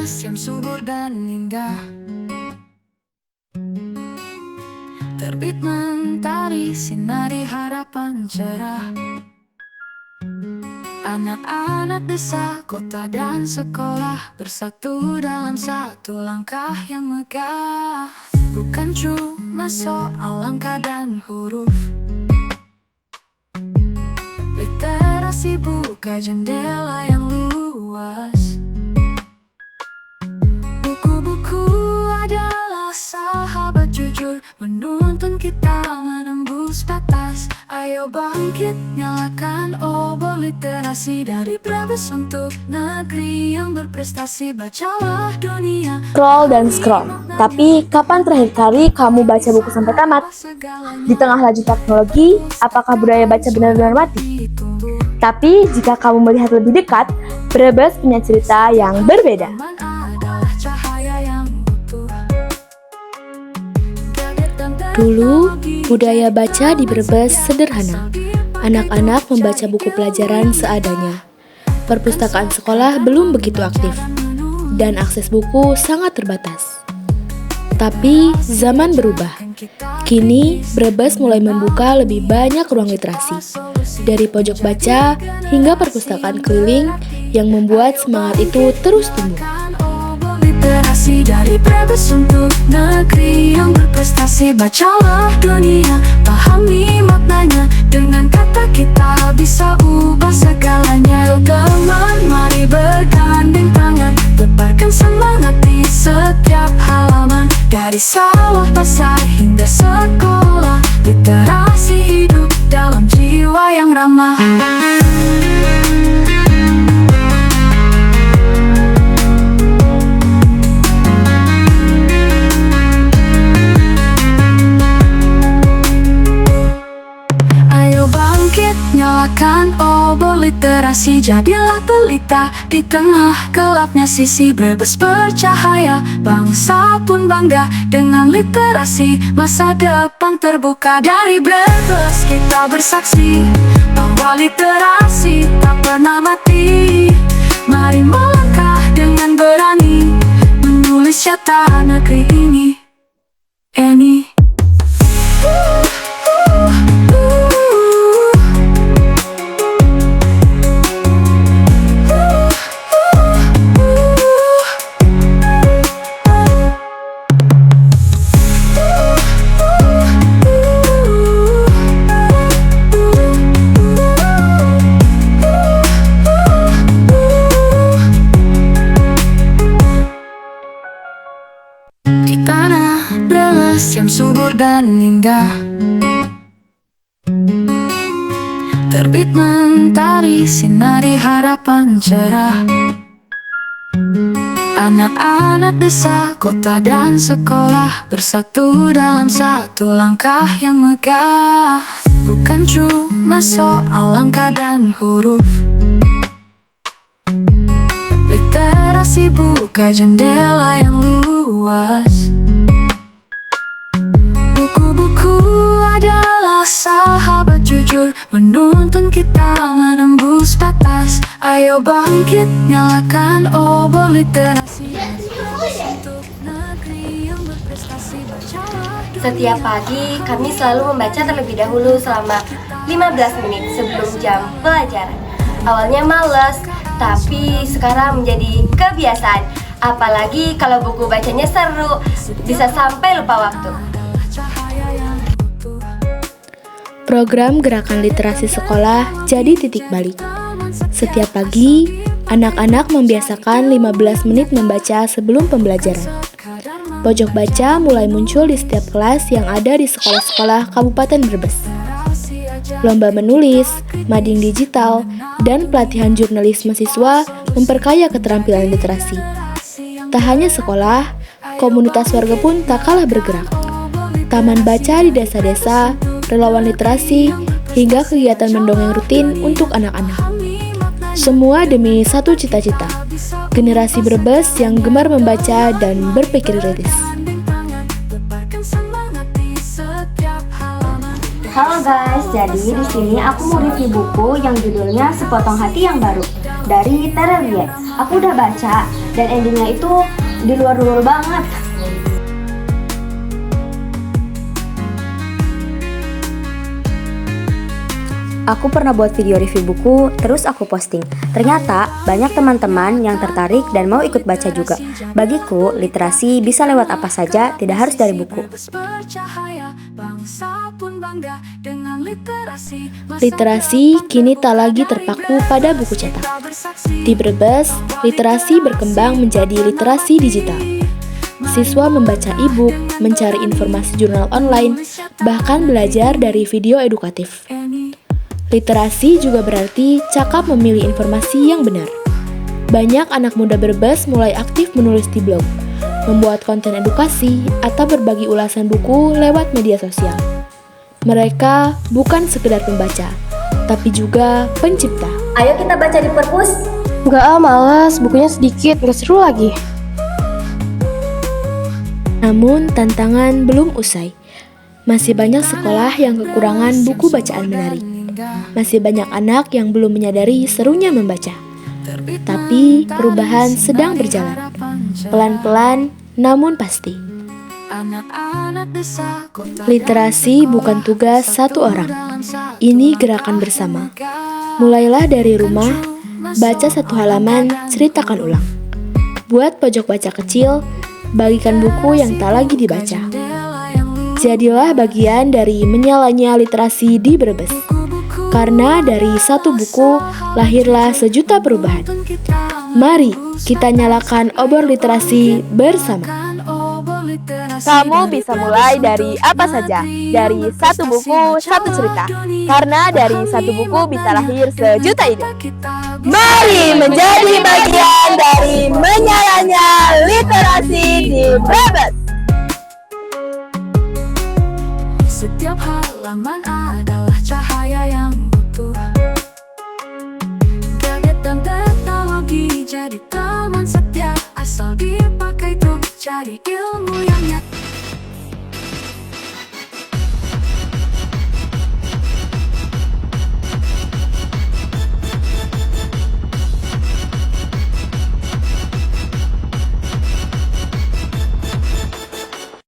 Brebes yang subur dan indah, terbit mentari sinari harapan cerah. Anak-anak desa, kota dan sekolah bersatu dalam satu langkah yang megah. Bukan cuma soal angka dan huruf, literasi buka jendela yang luas. Buku-buku adalah sahabat jujur, menuntun kita menembus batas. Ayo bangkit, nyalakan obor literasi dari Brebes untuk negeri yang berprestasi. Bacalah dunia, Scroll dan scroll. Tapi kapan terakhir kali kamu baca buku sampai tamat? Di tengah laju teknologi, apakah budaya baca benar-benar mati? Tapi jika kamu melihat lebih dekat, Brebes punya cerita yang berbeda. Dulu, budaya baca di Brebes sederhana. Anak-anak membaca buku pelajaran seadanya. Perpustakaan sekolah belum begitu aktif, dan akses buku sangat terbatas. Tapi zaman berubah. Kini, Brebes mulai membuka lebih banyak ruang literasi. Dari pojok baca hingga perpustakaan keliling yang membuat semangat itu terus tumbuh. Literasi dari Brebes untuk negeri yang berprestasi. Bacalah dunia, pahami maknanya. Dengan kata kita bisa ubah segalanya. Yuk teman, mari bergandeng tangan, tebarkan semangat di setiap halaman. Dari sawah, pasar hingga sekolah, literasi hidup dalam jiwa yang ramah. Nyalakan obor literasi, jadilah pelita di tengah gelapnya sisi. Brebes bercahaya, bangsa pun bangga dengan literasi. Masa depan terbuka dari Brebes, kita bersaksi bahwa literasi tak pernah mati. Mari melangkah dengan berani, menulis cerita negeri ini. Yang subur dan indah, terbit mentari sinari harapan cerah. Anak-anak desa, kota dan sekolah bersatu dalam satu langkah yang megah. Bukan cuma soal angka dan huruf, literasi buka jendela yang luas. Buku-buku adalah sahabat jujur, menuntun kita menembus batas. Ayo bangkit, nyalakan obor literasi. Setiap pagi, kami selalu membaca terlebih dahulu selama 15 menit sebelum jam pelajaran. Awalnya males, tapi sekarang menjadi kebiasaan. Apalagi kalau buku bacanya seru, bisa sampai lupa waktu. Program Gerakan Literasi Sekolah jadi titik balik. Setiap pagi, anak-anak membiasakan 15 menit membaca sebelum pembelajaran. Pojok baca mulai muncul di setiap kelas yang ada di sekolah-sekolah Kabupaten Brebes. Lomba menulis, mading digital, dan pelatihan jurnalis mahasiswa memperkaya keterampilan literasi. Tak hanya sekolah, komunitas warga pun tak kalah bergerak. Taman baca di desa-desa, relawan literasi, hingga kegiatan mendongeng rutin untuk anak-anak. Semua demi satu cita-cita, generasi Brebes yang gemar membaca dan berpikir kritis. Halo guys, jadi di sini aku mau review buku yang judulnya Sepotong Hati yang Baru. dari Terelie. Aku udah baca dan endingnya itu di luar banget. Aku pernah buat video review buku, terus aku posting. Ternyata banyak teman-teman yang tertarik dan mau ikut baca juga. Bagiku, literasi bisa lewat apa saja, tidak harus dari buku. Literasi kini tak lagi terpaku pada buku cetak. Di Brebes, literasi berkembang menjadi literasi digital. Siswa membaca e-book, mencari informasi jurnal online, bahkan belajar dari video edukatif. Literasi juga berarti cakap memilih informasi yang benar. Banyak anak muda Brebes mulai aktif menulis di blog, membuat konten edukasi, atau berbagi ulasan buku lewat media sosial. Mereka bukan sekedar pembaca, tapi juga pencipta. Ayo kita baca di perpus. Enggak malas, bukunya sedikit, nggak seru lagi. Namun tantangan belum usai. Masih banyak sekolah yang kekurangan buku bacaan menarik. Masih banyak anak yang belum menyadari serunya membaca. Tapi perubahan sedang berjalan. Pelan-pelan namun pasti. Literasi bukan tugas satu orang. Ini gerakan bersama. Mulailah dari rumah, baca satu halaman, ceritakan ulang. Buat pojok baca kecil, bagikan buku yang tak lagi dibaca. Jadilah bagian dari menyalanya literasi di Brebes. Karena dari satu buku, lahirlah sejuta perubahan. Mari kita nyalakan obor literasi bersama. Kamu bisa mulai dari apa saja, dari satu buku, satu cerita. Karena dari satu buku bisa lahir sejuta ide. Mari menjadi bagian dari menyalanya literasi di Brebes. Setiap halaman adalah cahaya